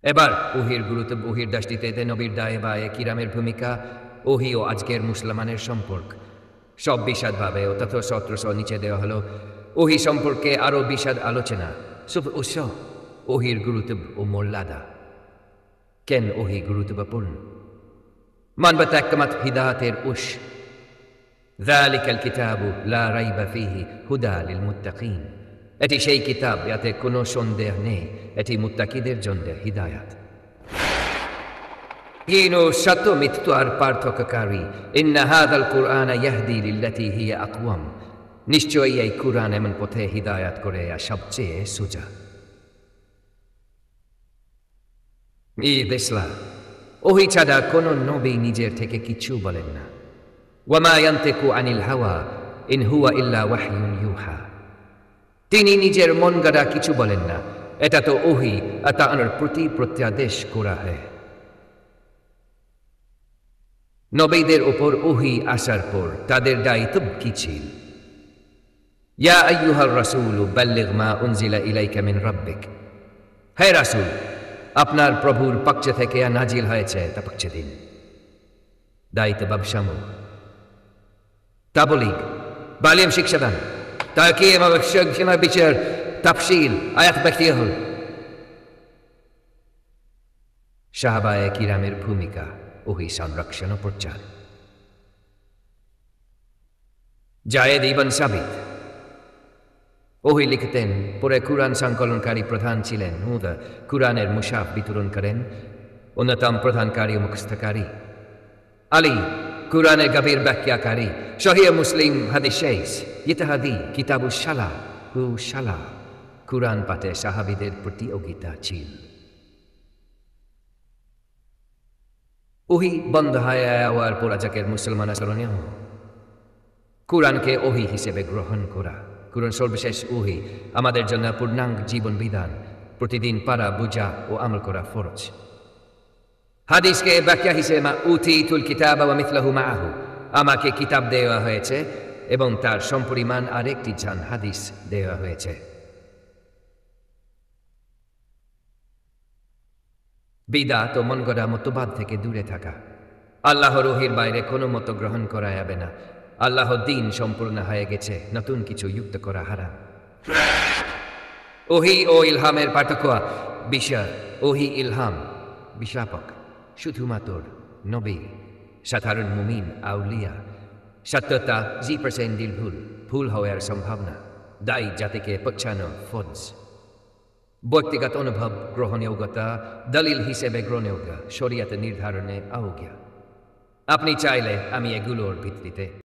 এবার ওহির গুরুত্ব, ওহির দৃষ্টিতে নবীর দায়ে বায়ে কিরামের ভূমিকা, ওহি ও আজকের মুসলমানের সম্পর্ক সব বিশদভাবে ও তথ্যসূত্র নিচে দেওয়া হলো। ওহি সম্পর্কে আরও বিশদ আলোচনা। উৎস ওহির গুরুত্ব ও মর্যাদা। কেন ওহি গুরুত্বপূর্ণ? মানবত একমত হিদায়াতের উৎস। যালিকাল কিতাবু লা রাইবা ফীহি হুদা লিল মুত্তাকিন। এটি সেই কিতাব, এতে কোনো সন্দেহ নেই, এটি মুত্তাকিদের জন্য হিদায়াত। হীন ও সত্য মিথ্যার পার্থক্যকারী। ইন্না হাযাল কুরআন ইয়াহদি লিল্লাতী হিয়া আকওয়াম। নিশ্চয়ই এই কুরআন এমন পথে হিদায়াত করে সবচেয়ে সোজা। ঈদ ইসলাম। ওহি ছাড়া কোনো নবী নিজের থেকে কিছু বলেন না। ওয়ামা ইয়ান্তিকু আনিল হাওয়া ইন হুয়া ইল্লা ওয়াহয়ুন ইউহা। তিনি নিজের মন গড়া কিছু বলেন না, এটা তো ওহি তার প্রতি প্রত্যাদেশ করা হয়। নবীদের উপর ওহি আসার পর তাদের দায়িত্ব কি ছিল? ইয়া আইয়ুহার রাসূল বাল্লিগ মা উনজিলা ইলাইকা মিন রাব্বিক। হে রাসূল, আপনার প্রভুর পক্ষ থেকে নাজিল হয়েছে তা পৌঁছে দিন। দায়িত্ব বাবশামু তাবলীগ, বালিম শিক্ষাদান, তাকিম এবং বিচার, তাফসীল, আয়াত ব্যাখ্যা হল। সাহাবায়ে কিরামের ভূমিকা ওহি সংরক্ষণ ও প্রচার। জায়েদ ইবন সাবিত ওহি লিখতেন, পরে কুরআন সংকলনকারী প্রধান ছিলেন। হুদা কুরআনের মুশাফ বিতরণ করেন, অন্যতম প্রধানকারী ও মুখস্থকারী। আলী কুরআনের গভীর ব্যাখ্যাকারী। সহিহ মুসলিম হাদিস শেষ, ইতিহাদি কিতাবুস সালাহ হু সালাহ। কুরআন পাঠে সাহাবীদের প্রতিযোগিতা ছিল। ওহি বন্ধ হয়ে যাওয়ার পর আজকের মুসলমান আচরণীয় কুরআনকে ওহি হিসেবে গ্রহণ করা। কুরআন সর্বশেষ ওহি, আমাদের জন্য পূর্ণাঙ্গ জীবন বিধান, প্রতিদিন পড়া, বোঝা ও আমল করা ফরজ। হাদিসকে ব্যাখ্যা হিসেবে উতীতুল কিতাব ওয়া মিথলাহু মাআহু, আমাকে কিতাব দেওয়া হয়েছে এবং তার সমপরিমাণ আরেকটি জান হাদিস দেওয়া হয়েছে। বিদআত ও মন গড়া মতবাদ থেকে দূরে থাকা। আল্লাহর ওহির বাইরে কোনো মত গ্রহণ করা যাবে না। আল্লাহর দ্বীন সম্পূর্ণ হয়ে গেছে, নতুন কিছু যুক্ত করা হারাম। ওহি ও ইলহামের পার্থক্য বিষয়। ওহি ইলহাম বিশাপক, শুধুমাত্র নবী, সাধারণ মুমিন, আউলিয়া। সত্যতা 0% ভুল হওয়ার সম্ভাবনা, দায়ী জাতিকে পৌঁছানো ফরজ। ব্যক্তিগত অনুভব গ্রহণযোগ্যতা, দলিল হিসেবে গ্রহণযোগ্য, শরীয়ত নির্ধারণে আজ্ঞা। আপনি চাইলে আমি এগুলোর ভিত্তিতে